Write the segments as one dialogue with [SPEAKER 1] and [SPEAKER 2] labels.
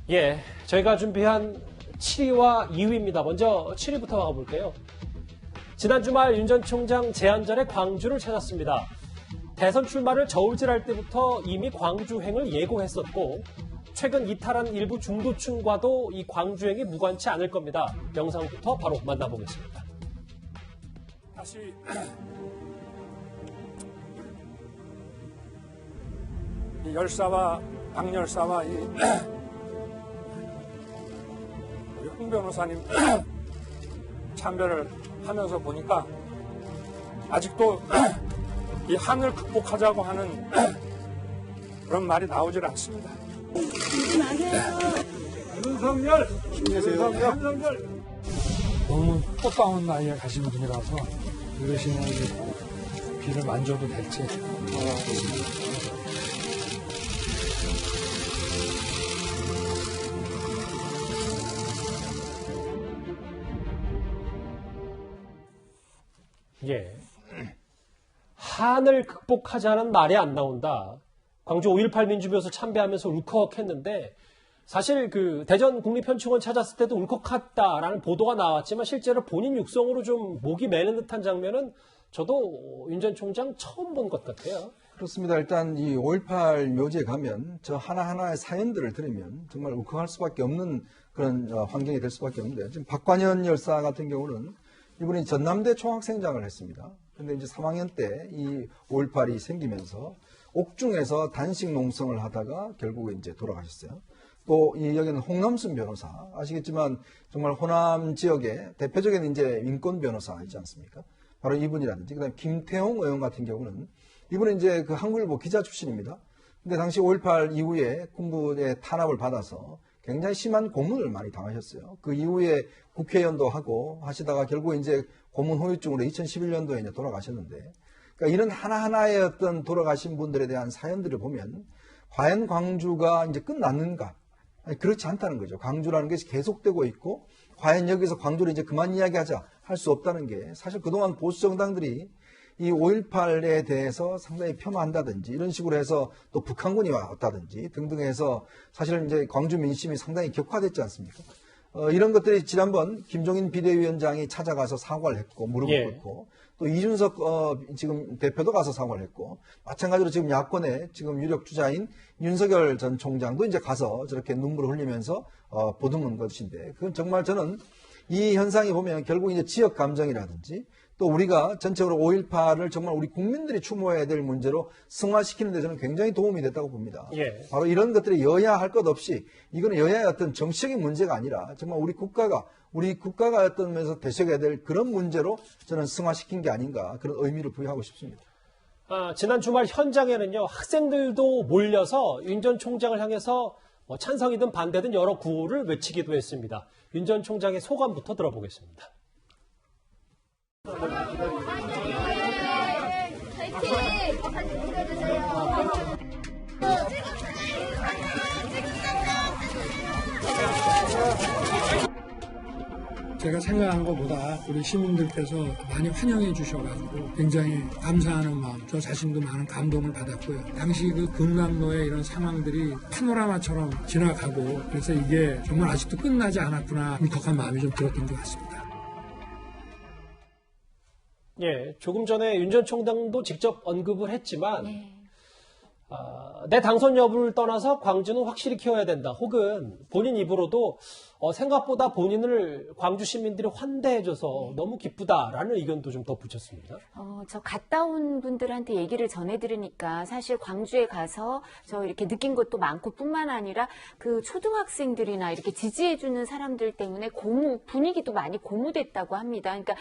[SPEAKER 1] 예, 저희가 준비한 7위와 2위입니다. 먼저 7위부터 가볼게요. 지난 주말 윤 전 총장 제안절에 광주를 찾았습니다. 대선 출마를 저울질할 때부터 이미 광주행을 예고했었고 최근 이탈한 일부 중도층과도 이 광주행이 무관치 않을 겁니다. 영상부터 바로 만나보겠습니다.
[SPEAKER 2] 다시 이 열사와 박열사와 홍 변호사님 참배를 하면서 보니까 아직도 이 한을 극복하자고 하는 그런 말이 나오질 않습니다. 윤석열!
[SPEAKER 3] 너무 꽃다운 나이에 가신 분이라서 이러시면 비를 만져도 될지.
[SPEAKER 1] 예. 한을 극복하자는 말이 안 나온다. 광주 5.18 민주묘소 참배하면서 울컥했는데 사실 그 대전 국립현충원 찾았을 때도 울컥했다라는 보도가 나왔지만 실제로 본인 육성으로 좀 목이 메는 듯한 장면은 저도 윤 전 총장 처음 본 것 같아요.
[SPEAKER 4] 그렇습니다. 일단 이 5.18 묘지에 가면 저 하나하나의 사연들을 들으면 정말 울컥할 수밖에 없는 그런 환경이 될 수밖에 없는데 지금 박관현 열사 같은 경우는 이분이 전남대 총학생장을 했습니다. 근데 이제 3학년 때 이 5.18이 생기면서 옥중에서 단식 농성을 하다가 결국에 이제 돌아가셨어요. 또 이 여기는 홍남순 변호사 아시겠지만 정말 호남 지역의 대표적인 이제 인권 변호사이지 않습니까? 바로 이분이라든지 그다음에 김태홍 의원 같은 경우는 이분은 이제 그 한국일보 기자 출신입니다. 근데 당시 5.18 이후에 군부의 탄압을 받아서 굉장히 심한 고문을 많이 당하셨어요. 그 이후에 국회의원도 하고 하시다가 결국 이제 고문 후유증으로 2011년도에 이제 돌아가셨는데, 그러니까 이런 하나하나의 어떤 돌아가신 분들에 대한 사연들을 보면 과연 광주가 이제 끝났는가? 아니, 그렇지 않다는 거죠. 광주라는 것이 계속되고 있고 과연 여기서 광주를 이제 그만 이야기하자 할 수 없다는 게 사실 그동안 보수 정당들이 이 5.18에 대해서 상당히 폄하한다든지 이런 식으로 해서 또 북한군이 왔다든지 등등 해서 사실은 이제 광주 민심이 상당히 격화됐지 않습니까? 이런 것들이 지난번 김종인 비대위원장이 찾아가서 사과를 했고 무릎을 꿇고 또 이준석 지금 대표도 가서 사과를 했고 마찬가지로 지금 야권의 지금 유력 주자인 윤석열 전 총장도 이제 가서 저렇게 눈물을 흘리면서 보듬은 것인데 그건 정말 저는 이 현상이 보면 결국 이제 지역 감정이라든지 또 우리가 전체적으로 5.18을 정말 우리 국민들이 추모해야 될 문제로 승화시키는 데 저는 굉장히 도움이 됐다고 봅니다. 바로 이런 것들이 여야 할 것 없이 이거는 여야의 어떤 정치적인 문제가 아니라 정말 우리 국가가 어떤 면에서 대적해야 될 그런 문제로 저는 승화시킨 게 아닌가 그런 의미를 부여하고 싶습니다.
[SPEAKER 1] 지난 주말 현장에는요 학생들도 몰려서 윤 전 총장을 향해서 찬성이든 반대든 여러 구호를 외치기도 했습니다. 윤 전 총장의 소감부터 들어보겠습니다.
[SPEAKER 3] 제가 생각한 것보다 우리 시민들께서 많이 환영해 주셔가지고 굉장히 감사하는 마음, 저 자신도 많은 감동을 받았고요. 당시 그 금남로의 이런 상황들이 파노라마처럼 지나가고 그래서 이게 정말 아직도 끝나지 않았구나 울컥한 마음이 좀 들었던 것 같습니다.
[SPEAKER 1] 예, 조금 전에 윤 전 총장도 직접 언급을 했지만 내 당선 여부를 떠나서 광주는 확실히 키워야 된다. 혹은 본인 입으로도 생각보다 본인을 광주 시민들이 환대해줘서 너무 기쁘다라는 의견도 좀 덧붙였습니다.
[SPEAKER 5] 저 갔다 온 분들한테 얘기를 전해 들으니까 사실 광주에 가서 저 이렇게 느낀 것도 많고 뿐만 아니라 그 초등학생들이나 이렇게 지지해주는 사람들 때문에 분위기도 많이 고무됐다고 합니다. 그러니까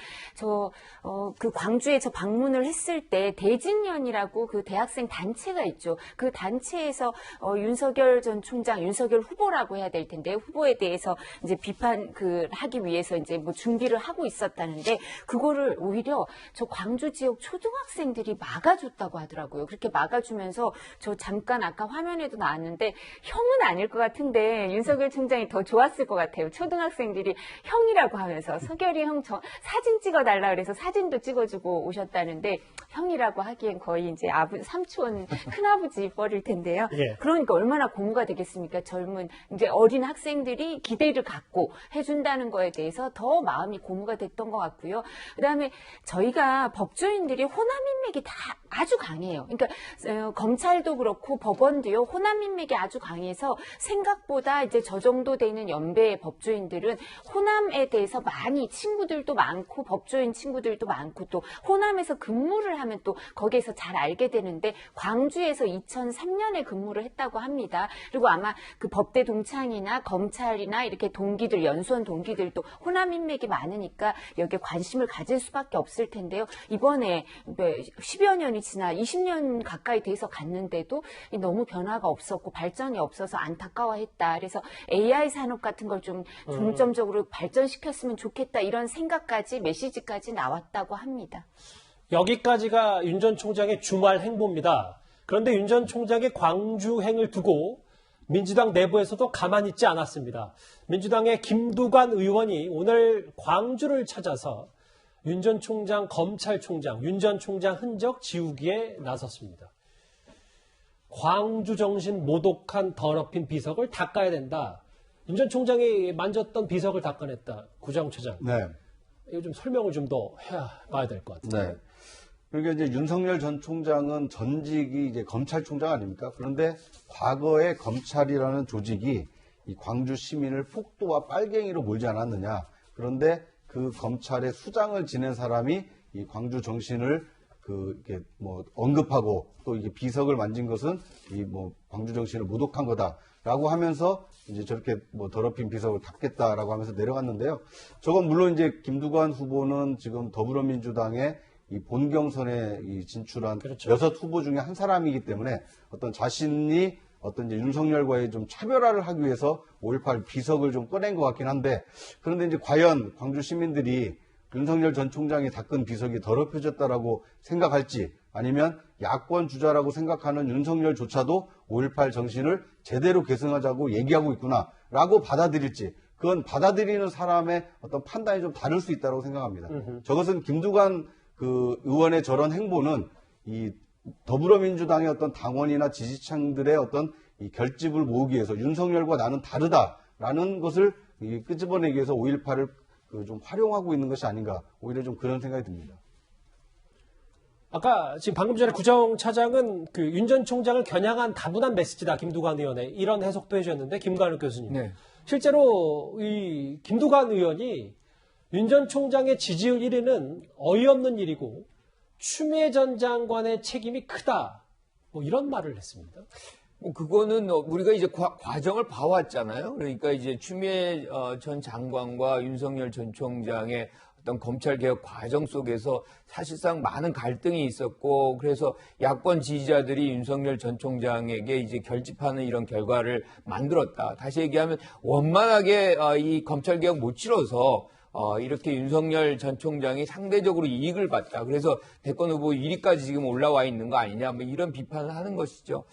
[SPEAKER 5] 그 광주에 저 방문을 했을 때 대진련이라고 그 대학생 단체가 있죠. 하더라고요. 그 단체에서 윤석열 전 총장, 윤석열 후보라고 해야 될 텐데 후보에 대해서 이제 비판 하기 위해서 이제 뭐 준비를 하고 있었다는데 그거를 오히려 저 광주 지역 초등학생들이 막아줬다고 하더라고요. 그렇게 막아주면서 저 잠깐 아까 화면에도 나왔는데 형은 아닐 것 같은데 윤석열 총장이 더 좋았을 것 같아요. 초등학생들이 형이라고 하면서 서결이 형 사진 찍어달라 그래서 사진도 찍어주고 오셨다는데 형이라고 하기엔 거의 이제 삼촌 큰아버지 뻘일 텐데요.
[SPEAKER 1] 예.
[SPEAKER 5] 그러니까 얼마나 고무가 되겠습니까? 젊은 이제 어린 학생들이 기대를 갖고 해준다는 거에 대해서 더 마음이 고무가 됐던 것 같고요. 그다음에 저희가 법조인들이 호남 인맥이 다 아주 강해요. 그러니까 검찰도 그렇고 법원도요. 호남 인맥이 아주 강해서 생각보다 이제 저 정도 되는 연배의 법조인들은 호남에 대해서 많이 친구들도 많고 법조인 친구들도 많고 또 호남에서 근무를 하면 또 거기에서 잘 알게 되는데 광주에서 2003년에 근무를 했다고 합니다. 그리고 아마 그 법대 동창이나 검찰이나 이렇게 동기들 연수원 동기들도 호남 인맥이 많으니까 여기에 관심을 가질 수밖에 없을 텐데요. 이번에 10여 년이 지나 20년 가까이 돼서 갔는데도 너무 변화가 없었고 발전이 없어서 안타까워했다. 그래서 AI 산업 같은 걸 좀 중점적으로 발전시켰으면 좋겠다. 이런 생각까지 메시지까지 나왔다고 합니다.
[SPEAKER 1] 여기까지가 윤 전 총장의 주말 행보입니다. 그런데 윤 전 총장의 광주행을 두고 민주당 내부에서도 가만히 있지 않았습니다. 민주당의 김두관 의원이 오늘 광주를 찾아서 윤 전 총장 검찰총장, 윤 전 총장 흔적 지우기에 나섰습니다. 광주 정신 모독한 더럽힌 비석을 닦아야 된다. 윤 전 총장이 만졌던 비석을 닦아냈다. 구정처장.
[SPEAKER 6] 네.
[SPEAKER 1] 이거 좀 설명을 좀 더 해봐야 될 것 같아요.
[SPEAKER 6] 네. 그러니까 이제 윤석열 전 총장은 전직이 이제 검찰총장 아닙니까? 그런데 과거에 검찰이라는 조직이 이 광주 시민을 폭도와 빨갱이로 몰지 않았느냐. 그런데 그 검찰의 수장을 지낸 사람이 이 광주 정신을 이렇게 뭐 언급하고 또 이게 비석을 만진 것은 이 뭐 광주 정신을 모독한 거다라고 하면서 이제 저렇게 뭐 더럽힌 비석을 닦겠다라고 하면서 내려갔는데요. 저건 물론 이제 김두관 후보는 지금 더불어민주당의 이 본경선에 진출한
[SPEAKER 1] 그렇죠.
[SPEAKER 6] 6 후보 중에 한 사람이기 때문에 어떤 자신이 어떤 이제 윤석열과의 좀 차별화를 하기 위해서 5.18 비석을 좀 꺼낸 것 같긴 한데 그런데 이제 과연 광주 시민들이 윤석열 전 총장이 닦은 비석이 더럽혀졌다라고 생각할지 아니면 야권 주자라고 생각하는 윤석열조차도 5.18 정신을 제대로 계승하자고 얘기하고 있구나라고 받아들일지 그건 받아들이는 사람의 어떤 판단이 좀 다를 수 있다고 생각합니다. 저것은 김두관 그 의원의 저런 행보는 이 더불어민주당의 어떤 당원이나 지지층들의 어떤 이 결집을 모으기 위해서 윤석열과 나는 다르다라는 것을 끄집어내기 위해서 5.18을 좀 활용하고 있는 것이 아닌가 오히려 좀 그런 생각이 듭니다.
[SPEAKER 1] 아까 지금 방금 전에 구정차장은 그 윤 전 총장을 겨냥한 다분한 메시지다. 김두관 의원의 이런 해석도 해주셨는데 김관욱 교수님.
[SPEAKER 7] 네.
[SPEAKER 1] 실제로 이 김두관 의원이 윤 전 총장의 지지율 1위는 어이없는 일이고 추미애 전 장관의 책임이 크다. 뭐 이런 말을 했습니다.
[SPEAKER 7] 뭐 그거는 우리가 이제 과정을 봐왔잖아요. 그러니까 이제 추미애 전 장관과 윤석열 전 총장의 어떤 검찰개혁 과정 속에서 사실상 많은 갈등이 있었고 그래서 야권 지지자들이 윤석열 전 총장에게 이제 결집하는 이런 결과를 만들었다. 다시 얘기하면 원만하게 이 검찰개혁 못 치러서 이렇게 윤석열 전 총장이 상대적으로 이익을 봤다. 그래서 대권 후보 1위까지 지금 올라와 있는 거 아니냐. 뭐 이런 비판을 하는 것이죠.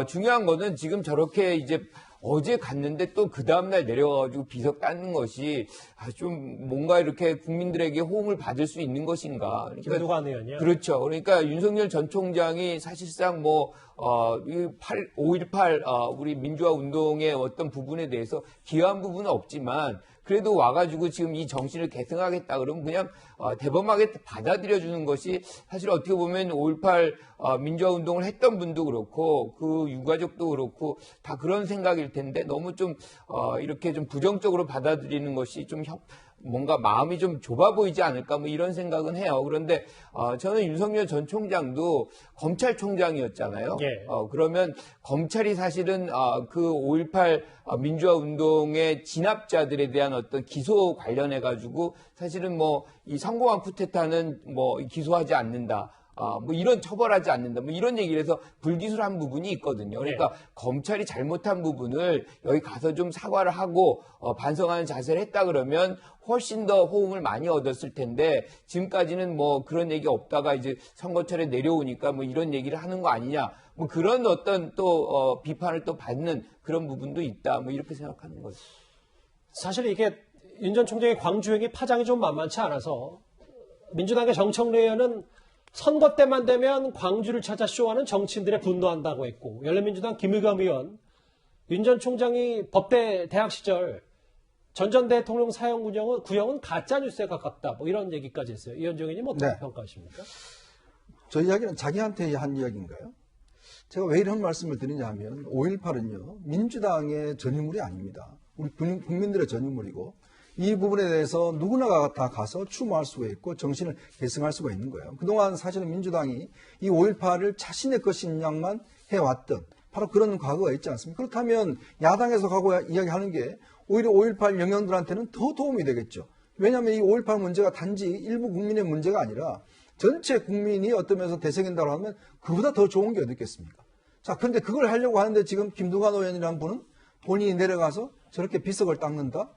[SPEAKER 7] 중요한 거는 지금 저렇게 이제 어제 갔는데 또 그 다음날 내려가가지고 비석 닦는 것이 좀 뭔가 이렇게 국민들에게 호응을 받을 수 있는 것인가. 그러니까
[SPEAKER 1] 김두관 의원이요?
[SPEAKER 7] 그렇죠. 그러니까 윤석열 전 총장이 사실상 뭐, 5.18, 우리 민주화 운동의 어떤 부분에 대해서 기여한 부분은 없지만 그래도 와가지고 지금 이 정신을 계승하겠다 그러면 그냥 대범하게 받아들여주는 것이 사실 어떻게 보면 5.18 민주화 운동을 했던 분도 그렇고 그 유가족도 그렇고 다 그런 생각일 텐데 너무 좀 이렇게 좀 부정적으로 받아들이는 것이 좀 뭔가 마음이 좀 좁아 보이지 않을까 뭐 이런 생각은 해요. 그런데 저는 윤석열 전 총장도 검찰총장이었잖아요.
[SPEAKER 1] 예.
[SPEAKER 7] 그러면 검찰이 사실은 그 5.18 민주화 운동의 진압자들에 대한 어떤 기소 관련해 가지고 사실은 뭐 이 성공한 쿠데타는 뭐 기소하지 않는다. 뭐 이런 처벌하지 않는다. 뭐 이런 얘기를 해서 불기소한 부분이 있거든요. 그러니까 검찰이 잘못한 부분을 여기 가서 좀 사과를 하고 반성하는 자세를 했다 그러면 훨씬 더 호응을 많이 얻었을 텐데 지금까지는 뭐 그런 얘기 없다가 이제 선거철에 내려오니까 뭐 이런 얘기를 하는 거 아니냐. 뭐 그런 어떤 또 비판을 또 받는 그런 부분도 있다. 뭐 이렇게 생각하는 거죠.
[SPEAKER 1] 사실 이게 윤 전 총장의 광주행이 파장이 좀 만만치 않아서 민주당의 정청래 의원은 선거 때만 되면 광주를 찾아 쇼하는 정치인들에 분노한다고 했고, 열린민주당 김의겸 의원, 윤 전 총장이 법대 대학 시절 전 전 대통령 사형 구형은 가짜뉴스에 가깝다. 뭐 이런 얘기까지 했어요. 이현정 의원님 어떻게
[SPEAKER 4] 네.
[SPEAKER 1] 평가하십니까?
[SPEAKER 4] 저 이야기는 자기한테 한 이야기인가요? 제가 왜 이런 말씀을 드리냐 하면 5.18은요. 민주당의 전유물이 아닙니다. 우리 국민들의 전유물이고 이 부분에 대해서 누구나가 다 가서 추모할 수가 있고 정신을 계승할 수가 있는 거예요. 그동안 사실은 민주당이 이 5.18을 자신의 것인 양만 해왔던 바로 그런 과거가 있지 않습니까? 그렇다면 야당에서 가고 이야기하는 게 오히려 5.18 영향들한테는 더 도움이 되겠죠. 왜냐하면 이 5.18 문제가 단지 일부 국민의 문제가 아니라 전체 국민이 어떤 면에서 대생긴다고 하면 그보다 더 좋은 게 어디 있겠습니까? 자, 그런데 그걸 하려고 하는데 지금 김두관 의원이라는 분은 본인이 내려가서 저렇게 비석을 닦는다?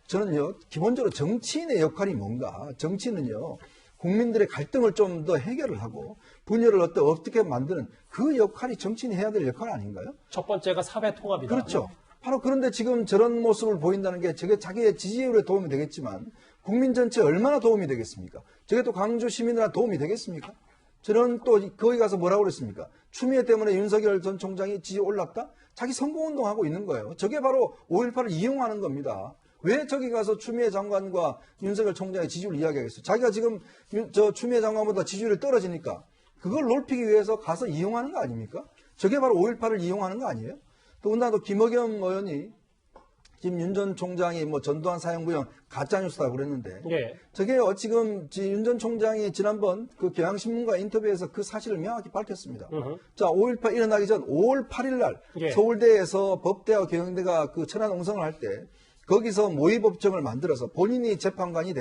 [SPEAKER 4] 저는요, 기본적으로 정치인의 역할이 뭔가, 정치는요, 국민들의 갈등을 좀 더 해결을 하고, 분열을 어떻게 만드는 그 역할이 정치인이 해야 될 역할 아닌가요?
[SPEAKER 1] 첫 번째가 사회 통합이다.
[SPEAKER 4] 그렇죠. 바로 그런데 지금 저런 모습을 보인다는 게 저게 자기의 지지율에 도움이 되겠지만, 국민 전체에 얼마나 도움이 되겠습니까? 저게 또 광주 시민들한테 도움이 되겠습니까? 저는 또 거기 가서 뭐라고 그랬습니까? 추미애 때문에 윤석열 전 총장이 지지 올랐다? 자기 선거운동하고 있는 거예요. 저게 바로 5.18을 이용하는 겁니다. 왜 저기 가서 추미애 장관과 윤석열 총장의 지지율을 이야기하겠어요? 자기가 지금 저 추미애 장관보다 지지율이 떨어지니까 그걸 높이기 위해서 가서 이용하는 거 아닙니까? 저게 바로 5.18을 이용하는 거 아니에요? 더군다나 또 김의겸 의원이 지금 윤 전 총장이 뭐 전두환 사형구형 가짜뉴스다고 그랬는데
[SPEAKER 1] 예.
[SPEAKER 4] 저게 지금 윤 전 총장이 지난번 그 경향신문과 인터뷰에서 그 사실을 명확히 밝혔습니다. 자, 5.18 일어나기 전 5월 8일 날
[SPEAKER 1] 예.
[SPEAKER 4] 서울대에서 법대와 경영대가 그 천안옹성을 할 때 거기서 모의법정을 만들어서 본인이 재판관이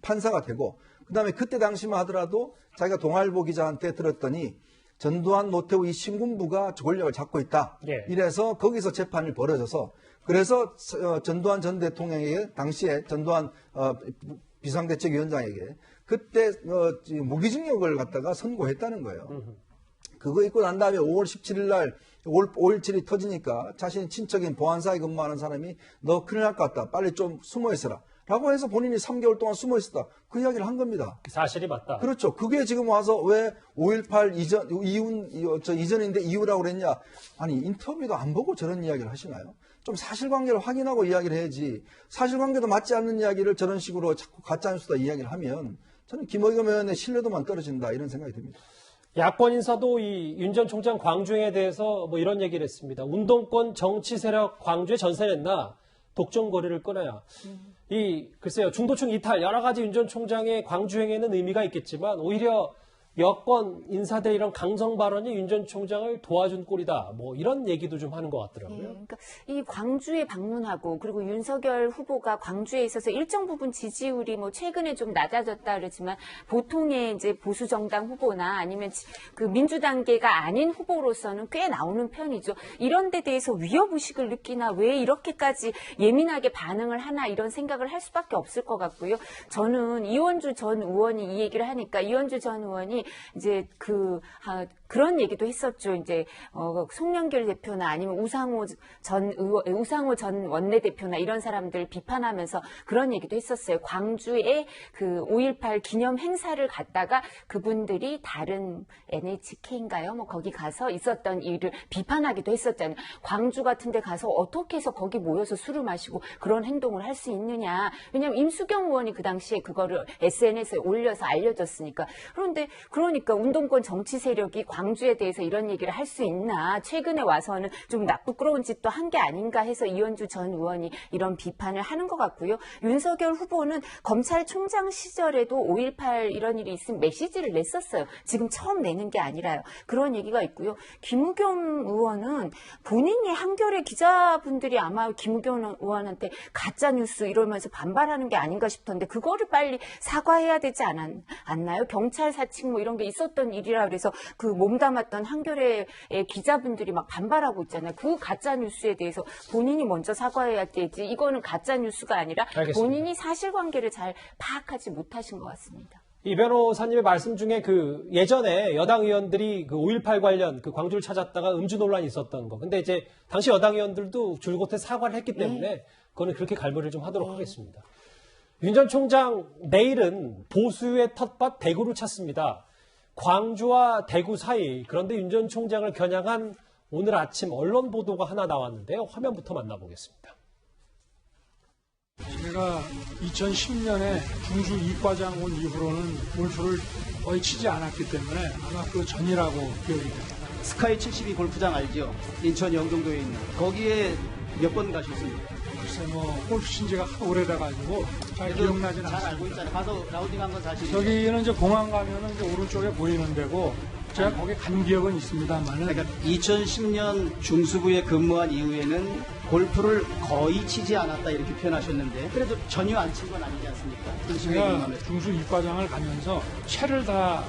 [SPEAKER 4] 판사가 되고 그다음에 그때 당시만 하더라도 자기가 동아일보 기자한테 들었더니 전두환, 노태우 이 신군부가 권력을 잡고 있다.
[SPEAKER 1] 예.
[SPEAKER 4] 이래서 거기서 재판이 벌어져서 그래서 전두환 전 대통령에게 당시에 전두환 비상대책위원장에게 그때 무기징역을 갖다가 선고했다는 거예요. 그거 있고 난 다음에 5월 17일 날 5.17이 터지니까 자신의 친척인 보안사에 근무하는 사람이 너 큰일 날 것 같다. 빨리 좀 숨어 있어라. 라고 해서 본인이 3개월 동안 숨어 있었다. 그 이야기를 한 겁니다.
[SPEAKER 1] 사실이 맞다.
[SPEAKER 4] 그렇죠. 그게 지금 와서 왜 5.18 이전인데 이후라고 그랬냐. 아니, 인터뷰도 안 보고 저런 이야기를 하시나요? 좀 사실관계를 확인하고 이야기를 해야지. 사실관계도 맞지 않는 이야기를 저런 식으로 자꾸 가짜뉴스다 이야기를 하면 저는 김의겸 의원의 신뢰도만 떨어진다 이런 생각이 듭니다.
[SPEAKER 1] 야권 인사도 이 윤 전 총장 광주행에 대해서 뭐 이런 얘기를 했습니다. 운동권 정치 세력 광주에 전세냈나 독점거리를 끊어야. 글쎄요, 중도층 이탈, 여러 가지 윤 전 총장의 광주행에는 의미가 있겠지만 오히려 여권 인사들 이런 강성 발언이 윤 전 총장을 도와준 꼴이다. 뭐 이런 얘기도 좀 하는 것 같더라고요.
[SPEAKER 5] 그러니까 이 광주에 방문하고 그리고 윤석열 후보가 광주에 있어서 일정 부분 지지율이 뭐 최근에 좀 낮아졌다 그러지만 보통의 이제 보수 정당 후보나 아니면 그 민주당계가 아닌 후보로서는 꽤 나오는 편이죠. 이런 데 대해서 위협의식을 느끼나 왜 이렇게까지 예민하게 반응을 하나 이런 생각을 할 수밖에 없을 것 같고요. 저는 이원주 전 의원이 이 얘기를 하니까 이원주 전 의원이 이제 그런 얘기도 했었죠. 이제 송영길 대표나 아니면 우상호 전 원내대표나 이런 사람들 비판하면서 그런 얘기도 했었어요. 광주에 그 5.18 기념 행사를 갔다가 그분들이 다른 NHK인가요? 뭐 거기 가서 있었던 일을 비판하기도 했었잖아요. 광주 같은 데 가서 어떻게 해서 거기 모여서 술을 마시고 그런 행동을 할 수 있느냐. 왜냐하면 임수경 의원이 그 당시에 그거를 SNS에 올려서 알려졌으니까. 그러니까 운동권 정치 세력이 광주에 대해서 이런 얘기를 할 수 있나. 최근에 와서는 좀 부끄러운 짓도 한 게 아닌가 해서 이원주 전 의원이 이런 비판을 하는 것 같고요. 윤석열 후보는 검찰총장 시절에도 5.18 이런 일이 있으면 메시지를 냈었어요. 지금 처음 내는 게 아니라요. 그런 얘기가 있고요. 김의겸 의원은 본인이 한겨레 기자분들이 아마 김의겸 의원한테 가짜뉴스 이러면서 반발하는 게 아닌가 싶던데 그거를 빨리 사과해야 되지 않나요? 경찰 사칭 뭐 이런 게 있었던 일이라 그래서 그 몸담았던 한겨레의 기자분들이 막 반발하고 있잖아요. 그 가짜 뉴스에 대해서 본인이 먼저 사과해야 되지. 이거는 가짜 뉴스가 아니라
[SPEAKER 1] 알겠습니다.
[SPEAKER 5] 본인이 사실관계를 잘 파악하지 못하신 것 같습니다.
[SPEAKER 1] 이 변호사님의 말씀 중에 그 예전에 여당 의원들이 그 5.18 관련 그 광주를 찾았다가 음주 논란이 있었던 거. 근데 이제 당시 여당 의원들도 줄곧 사과를 했기 때문에 그거는 그렇게 갈무리를 좀 하도록 하겠습니다. 윤 전 총장 내일은 보수의 텃밭 대구를 찾습니다. 광주와 대구 사이. 그런데 윤 전 총장을 겨냥한 오늘 아침 언론 보도가 하나 나왔는데요. 화면부터 만나보겠습니다.
[SPEAKER 3] 제가 2010년에 중수 이과장 온 이후로는 골프를 거의 치지 않았기 때문에 아마 그 전이라고 기억이 됩니다.
[SPEAKER 8] 스카이 72 골프장 알죠? 인천 영종도에 있는. 거기에 몇 번 가셨습니까?
[SPEAKER 3] 글쎄 뭐 골프 친 지가 하도 오래돼가지고 잘 기억나진
[SPEAKER 8] 잘
[SPEAKER 3] 않습니다.
[SPEAKER 8] 알고 있잖아요. 가서 라운딩한 건 사실이죠.
[SPEAKER 3] 저기는 이제 공항 가면은 이제 오른쪽에 보이는 데고 제가 거기 간 기억은 있습니다만은
[SPEAKER 8] 그러니까 2010년 중수부에 근무한 이후에는 골프를 거의 치지 않았다 이렇게 표현하셨는데 그래도 전혀 안 친 건 아니지 않습니까? 중수부에
[SPEAKER 3] 제가
[SPEAKER 8] 근무하면서.
[SPEAKER 3] 중수 이과장을 가면서 채를 다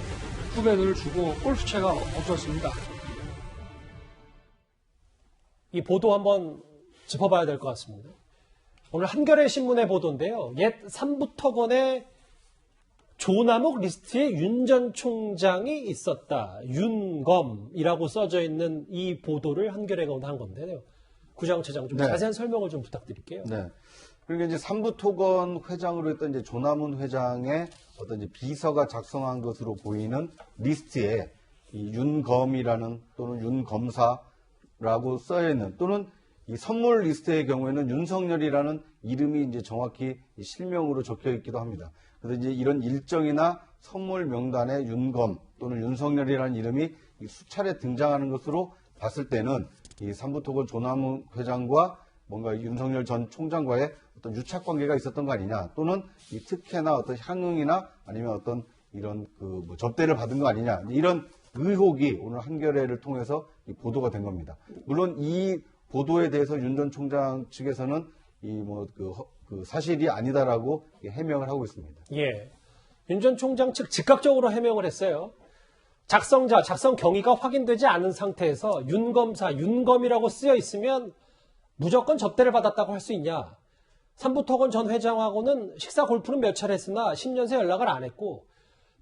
[SPEAKER 3] 후배들 주고 골프채가 없었습니다.
[SPEAKER 1] 이 보도 한번 짚어봐야 될 것 같습니다. 오늘 한겨레 신문의 보도인데요. 옛 삼부토건의 조남욱 리스트에 윤 전 총장이 있었다. 윤검이라고 써져 있는 이 보도를 한겨레가 오늘 한 건데요. 구장처장 좀
[SPEAKER 6] 네.
[SPEAKER 1] 자세한 설명을 좀 부탁드릴게요.
[SPEAKER 6] 네. 그러니까 이제 삼부토건 회장으로 했던 이제 조남훈 회장의 어떤 이제 비서가 작성한 것으로 보이는 리스트에 이 윤검이라는 또는 윤검사라고 써여 있는 또는 이 선물 리스트의 경우에는 윤석열이라는 이름이 이제 정확히 실명으로 적혀 있기도 합니다. 그래서 이제 이런 일정이나 선물 명단에 윤검 또는 윤석열이라는 이름이 수차례 등장하는 것으로 봤을 때는 이 삼부토건 조남훈 회장과 뭔가 윤석열 전 총장과의 어떤 유착 관계가 있었던 거 아니냐, 또는 이 특혜나 어떤 향응이나 아니면 어떤 이런 그 뭐 접대를 받은 거 아니냐, 이런 의혹이 오늘 한겨레를 통해서 이 보도가 된 겁니다. 물론 이 보도에 대해서 윤 전 총장 측에서는 이 뭐 그 사실이 아니다라고 해명을 하고 있습니다.
[SPEAKER 1] 예. 윤 전 총장 측 즉각적으로 해명을 했어요. 작성자, 작성 경위가 확인되지 않은 상태에서 윤검사, 윤검이라고 쓰여 있으면 무조건 접대를 받았다고 할 수 있냐. 삼부토건 전 회장하고는 식사 골프는 몇 차례 했으나 10년 새 연락을 안 했고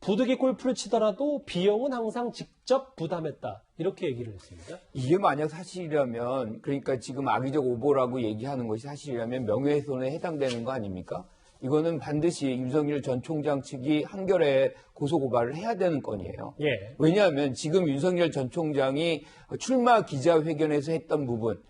[SPEAKER 1] 부득이 골프를 치더라도 비용은 항상 직접 부담했다. 이렇게 얘기를 했습니다.
[SPEAKER 7] 이게 만약 사실이라면, 그러니까 지금 악의적 오보라고 얘기하는 것이 사실이라면 명예훼손에 해당되는 거 아닙니까? 이거는 반드시 윤석열 전 총장 측이 한겨레에 고소고발을 해야 되는 건이에요.
[SPEAKER 1] 예.
[SPEAKER 7] 왜냐하면 지금 윤석열 전 총장이 출마 기자회견에서 했던 부분,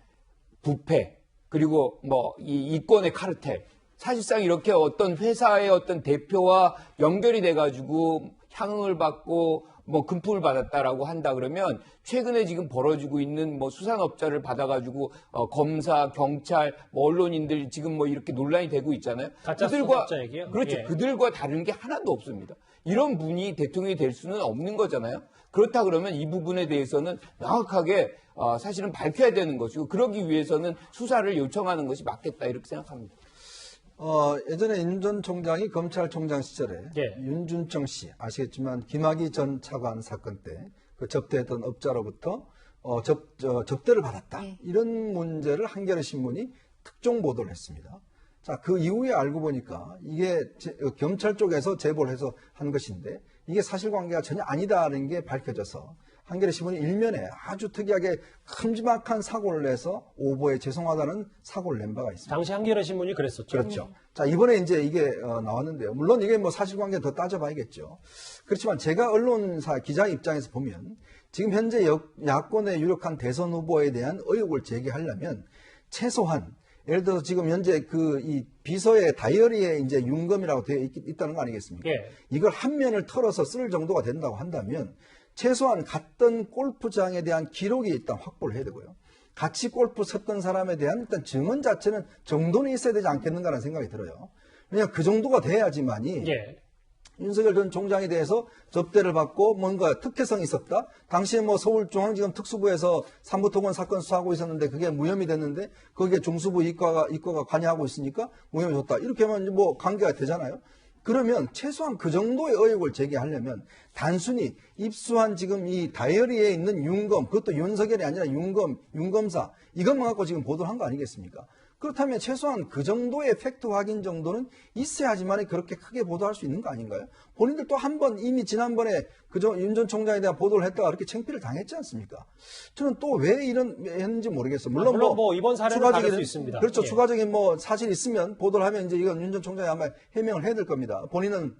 [SPEAKER 7] 부패, 그리고 뭐 이 이권의 카르텔, 사실상 이렇게 어떤 회사의 어떤 대표와 연결이 돼가지고 향응을 받고 뭐 금품을 받았다라고 한다 그러면 최근에 지금 벌어지고 있는 뭐 수산업자를 받아가지고 검사, 경찰, 뭐 언론인들 지금 뭐 이렇게 논란이 되고 있잖아요.
[SPEAKER 1] 가짜 수산업자 얘기요?
[SPEAKER 7] 그렇죠.
[SPEAKER 1] 예.
[SPEAKER 7] 그들과 다른 게 하나도 없습니다. 이런 분이 대통령이 될 수는 없는 거잖아요. 그렇다 그러면 이 부분에 대해서는 명확하게 사실은 밝혀야 되는 것이고 그러기 위해서는 수사를 요청하는 것이 맞겠다 이렇게 생각합니다.
[SPEAKER 4] 예전에 윤 전 총장이 검찰총장 시절에
[SPEAKER 1] 예.
[SPEAKER 4] 윤준청 씨 아시겠지만 김학의 전 차관 사건 때 그 접대했던 업자로부터 접대를 받았다.
[SPEAKER 5] 예.
[SPEAKER 4] 이런 문제를 한겨레 신문이 특종 보도를 했습니다. 자, 그 이후에 알고 보니까 이게 경찰 쪽에서 제보를 해서 한 것인데 이게 사실관계가 전혀 아니다라는 게 밝혀져서 한겨레 신문이 일면에 아주 특이하게 큼지막한 사고를 내서 오보에 죄송하다는 사고를 낸 바가 있습니다.
[SPEAKER 1] 당시 한겨레 신문이 그랬었죠.
[SPEAKER 4] 그렇죠. 자, 이번에 이제 이게 나왔는데요. 물론 이게 뭐 사실관계 더 따져봐야겠죠. 그렇지만 제가 언론사 기자 입장에서 보면 지금 현재 야권의 유력한 대선 후보에 대한 의혹을 제기하려면 최소한 예를 들어서 지금 현재 이 비서의 다이어리에 이제 윤검이라고 되어 있다는 거 아니겠습니까?
[SPEAKER 1] 예.
[SPEAKER 4] 이걸 한 면을 털어서 쓸 정도가 된다고 한다면 최소한 갔던 골프장에 대한 기록이 일단 확보를 해야 되고요. 같이 골프 쳤던 사람에 대한 일단 증언 자체는 정도는 있어야 되지 않겠는가라는 생각이 들어요. 왜냐하면 그 정도가 돼야지만이
[SPEAKER 1] 예.
[SPEAKER 4] 윤석열 전 총장에 대해서 접대를 받고 뭔가 특혜성이 있었다. 당시에 뭐 서울중앙지검 특수부에서 삼부토건 사건 수사하고 있었는데 그게 무혐의 됐는데 거기에 중수부 이과가 관여하고 있으니까 무혐의 줬다. 이렇게 하면 뭐 관계가 되잖아요. 그러면 최소한 그 정도의 의혹을 제기하려면 단순히 입수한 지금 이 다이어리에 있는 윤검, 그것도 윤석열이 아니라 윤검사, 이것만 갖고 지금 보도를 한 거 아니겠습니까? 그렇다면 최소한 그 정도의 팩트 확인 정도는 있어야지만 그렇게 크게 보도할 수 있는 거 아닌가요? 본인들 또 한 번 이미 지난번에 그저 윤 전 총장에 대한 보도를 했다가 그렇게 창피를 당했지 않습니까? 저는 또 왜 이런 했는지 모르겠어요. 물론 뭐
[SPEAKER 1] 이번 사례는 다를 수 있습니다.
[SPEAKER 4] 그렇죠.
[SPEAKER 1] 예.
[SPEAKER 4] 추가적인 뭐 사실 있으면 보도를 하면 이제 이건 윤 전 총장이 아마 해명을 해야 될 겁니다. 본인은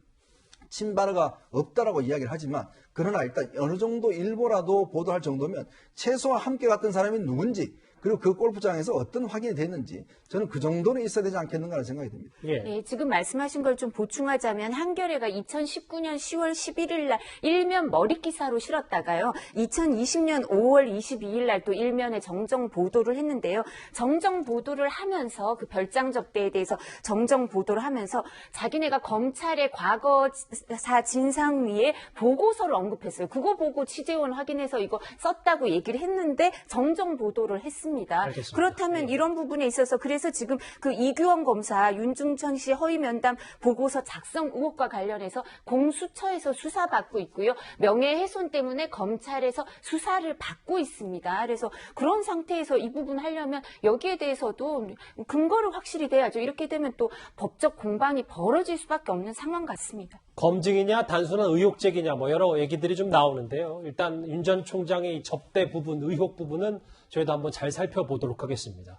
[SPEAKER 4] 친바르가 없다라고 이야기를 하지만 그러나 일단 어느 정도 일보라도 보도할 정도면 최소한 함께 갔던 사람이 누군지 그리고 그 골프장에서 어떤 확인이 됐는지 저는 그 정도는 있어야 되지 않겠는가 하는 생각이 듭니다.
[SPEAKER 1] 예.
[SPEAKER 5] 네, 지금 말씀하신 걸 좀 보충하자면 한겨레가 2019년 10월 11일 날 일면 머리 기사로 실었다가요. 2020년 5월 22일 날 또 일면에 정정 보도를 했는데요. 정정 보도를 하면서 그 별장 접대에 대해서 정정 보도를 하면서 자기네가 검찰의 과거사 진상위에 보고서를 언급했어요. 그거 보고 취재원 확인해서 이거 썼다고 얘기를 했는데 정정 보도를 했습니다.
[SPEAKER 1] 알겠습니다.
[SPEAKER 5] 그렇다면 이런 부분에 있어서 그래서 지금 그 이규원 검사 윤중천 씨 허위 면담 보고서 작성 의혹과 관련해서 공수처에서 수사받고 있고요. 명예훼손 때문에 검찰에서 수사를 받고 있습니다. 그래서 그런 상태에서 이 부분 하려면 여기에 대해서도 근거를 확실히 돼야죠. 이렇게 되면 또 법적 공방이 벌어질 수밖에 없는 상황 같습니다.
[SPEAKER 1] 검증이냐 단순한 의혹 제기냐 뭐 여러 얘기들이 좀 나오는데요. 일단 윤 전 총장의 접대 부분, 의혹 부분은 저희도 한번 잘 살펴보도록 하겠습니다.